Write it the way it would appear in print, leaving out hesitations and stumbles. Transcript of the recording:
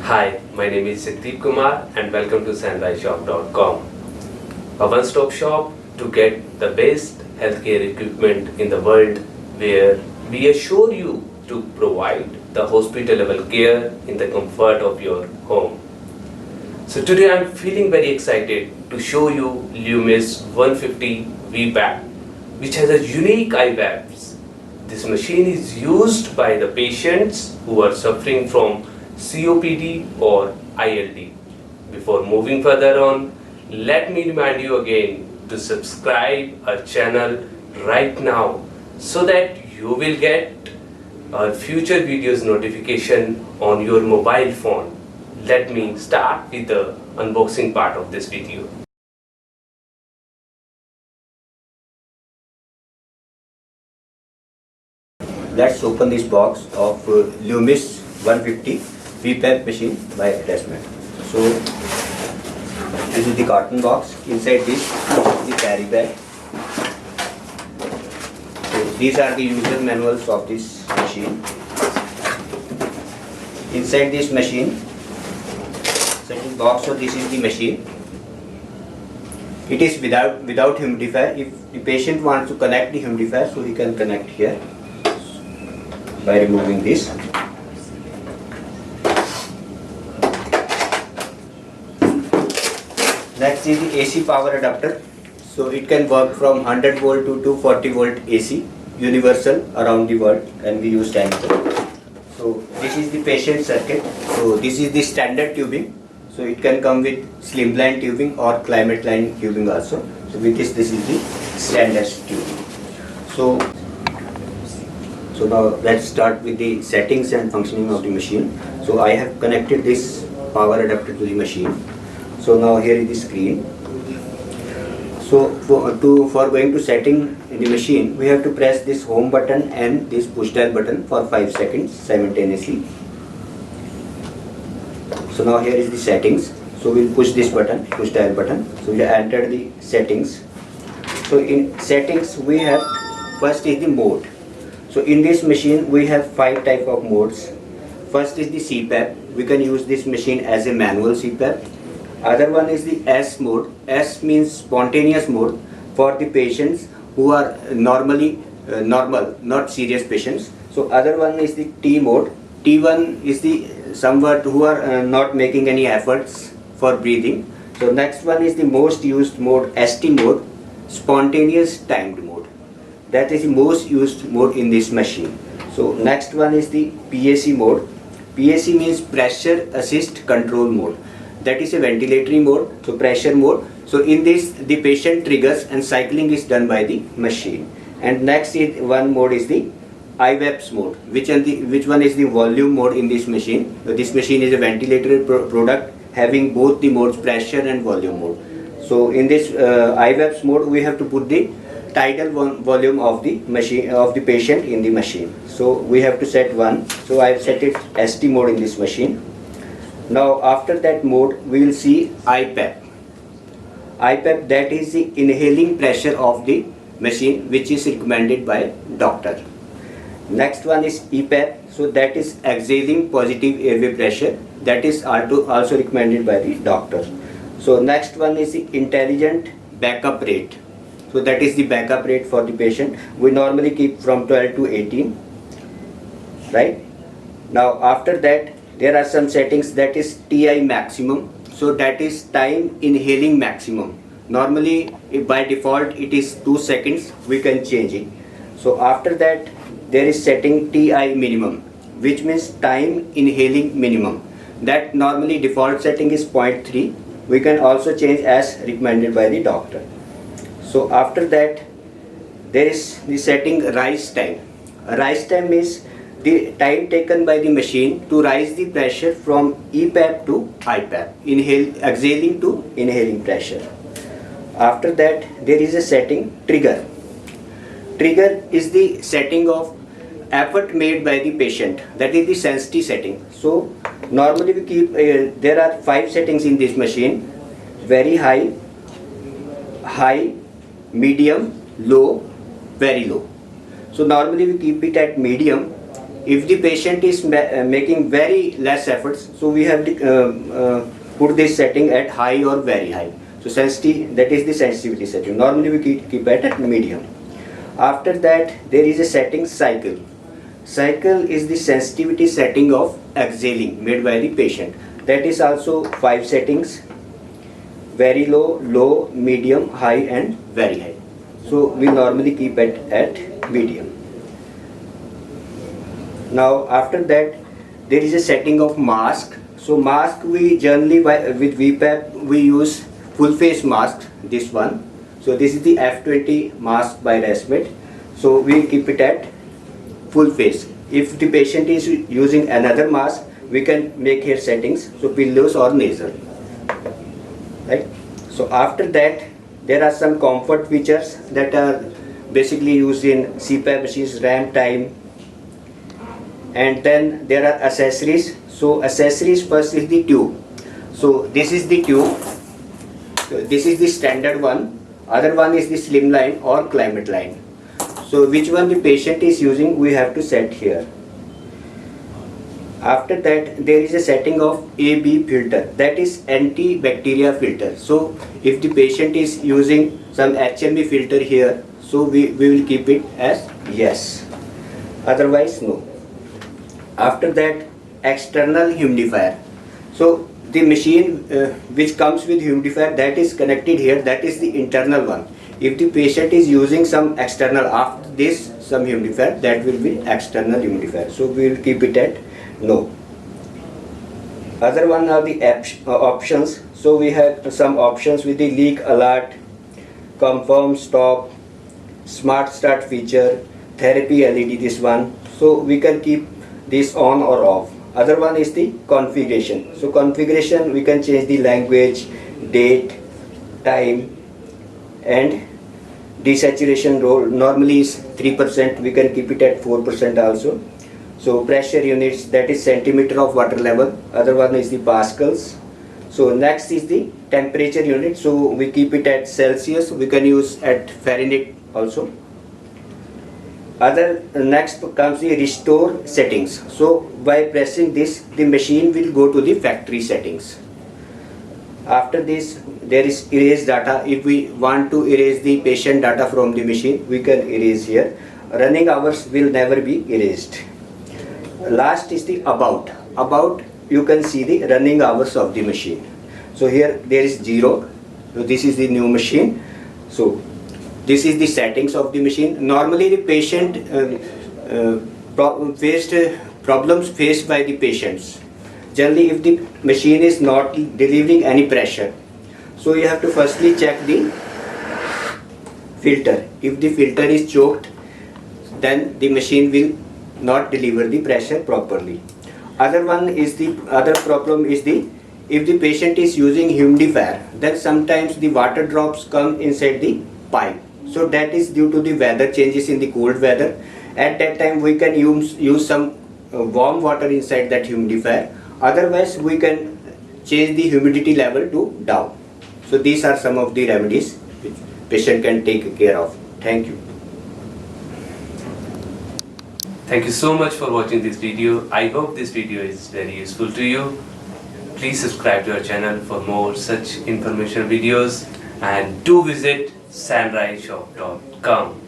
Hi, my name is Siddeep Kumar and welcome to sandbyshop.com, a one-stop shop to get the best healthcare equipment in the world, where we assure you to provide the hospital level care in the comfort of your home. So today I'm feeling very excited to show you Lumis 150 VPAP, which has a unique IVAPs. This machine is used by the patients who are suffering from COPD or ILD. Before moving further on, let me remind you again to subscribe our channel right now so that you will get our future videos notification on your mobile phone. Let me start with the unboxing part of this video. Let's open this box of Lumis 150 VPAP machine by attachment. So this is the carton box. Inside this is the carry bag. So these are the user manuals of this machine. Inside this machine, second box. So this is the machine. It is without humidifier. If the patient wants to connect the humidifier, so he can connect here by removing this. Next is the AC power adapter. So it can work from 100 volt to 240 volt AC, universal around the world, and we use time. So this is the patient circuit. So this is the standard tubing. So it can come with slimline tubing or climate line tubing also. So with this is the standard tubing. So now let's start with the settings and functioning of the machine. So I have connected this power adapter to the machine. So now here is the screen. So for going to setting in the machine, we have to press this home button and this push dial button for 5 seconds simultaneously. So now here is the settings. So we'll push this button, push dial button. So we enter the settings. So in settings we have, first is the mode. So in this machine we have 5 type of modes. First is the CPAP. We can use this machine as a manual CPAP. Other one is the S mode. S means spontaneous mode for the patients who are normally normal, not serious patients. So other one is the T mode. T1 is the somewhat who are not making any efforts for breathing. So next one is the most used mode, ST mode, spontaneous timed mode. That is the most used mode in this machine. So next one is the PAC mode. PAC means pressure assist control mode. That is a ventilatory mode, so pressure mode. So in this the patient triggers and cycling is done by the machine. And next is one mode is the IVAPS mode, which one is the volume mode in this machine. So this machine is a ventilator product having both the modes, pressure and volume mode. So in this IVAPS mode we have to put the tidal volume of the machine of the patient in the machine. So we have to set one. So I have set it ST mode in this machine. Now after that mode we will see IPAP. IPAP, that is the inhaling pressure of the machine, which is recommended by doctor. Next one is EPAP. So that is exhaling positive airway pressure. That is also recommended by the doctor. So next one is the intelligent backup rate. So that is the backup rate for the patient. We normally keep from 12 to 18. Right? Now after that there are some settings, that is TI maximum. So that is time inhaling maximum. Normally by default it is 2 seconds. We can change it. So after that there is setting TI minimum, which means time inhaling minimum. That normally default setting is 0.3. We can also change as recommended by the doctor. So after that there is the setting rise time. Rise time is the time taken by the machine to rise the pressure from EPAP to IPAP, exhaling to inhaling pressure. After that there is a setting trigger. Trigger is the setting of effort made by the patient. That is the sensitivity setting. So normally we keep there are 5 settings in this machine: very high, high, medium, low, very low. So normally we keep it at medium. If the patient is making very less efforts, so we have put this setting at high or very high. So sensitivity, that is the sensitivity setting. Normally we keep it at medium. After that, there is a setting cycle. Cycle is the sensitivity setting of exhaling made by the patient. That is also 5 settings: very low, low, medium, high and very high. So we normally keep it at medium. Now after that, there is a setting of mask. So mask, we generally with VPAP we use full face mask, this one. So this is the F20 mask by ResMed. So we keep it at full face. If the patient is using another mask, we can make here settings, so pillows or nasal, right? So after that, there are some comfort features that are basically used in CPAP machines, RAM time, and then there are accessories. So accessories, first is the tube. So this is the tube. So this is the standard one. Other one is the slimline or climate line. So which one the patient is using, we have to set here. After that, there is a setting of AB filter, that is antibacterial filter. So if the patient is using some HME filter here, so we will keep it as yes, otherwise no. After that, external humidifier. So the machine which comes with humidifier, that is connected here, that is the internal one. If the patient is using some external, after this some humidifier, that will be external humidifier. So we will keep it at no. Other one are the options. So we have some options with the leak alert, confirm stop, smart start feature, therapy LED, this one. So we can keep this on or off. Other one is the configuration. So configuration, we can change the language, date, time, and desaturation role normally is 3%, we can keep it at 4% also. So pressure units, that is centimeter of water level. Other one is the pascals. So next is the temperature unit. So we keep it at Celsius, we can use at Fahrenheit also. Next comes the restore settings. So by pressing this, the machine will go to the factory settings. After this, there is erase data. If we want to erase the patient data from the machine, we can erase here. Running hours will never be erased. Last is the about. About, you can see the running hours of the machine. So here there is 0. So this is the new machine. So this is the settings of the machine. Normally the patient problems faced by the patients. Generally, if the machine is not delivering any pressure, so you have to firstly check the filter. If the filter is choked, then the machine will not deliver the pressure properly. Other problem is if the patient is using humidifier, then sometimes the water drops come inside the pipe. So that is due to the weather changes in the cold weather. At that time we can use some warm water inside that humidifier. Otherwise we can change the humidity level to down. So these are some of the remedies which patient can take care of. Thank you. Thank you so much for watching this video. I hope this video is very useful to you. Please subscribe to our channel for more such information videos and do visit sunriseshop.com.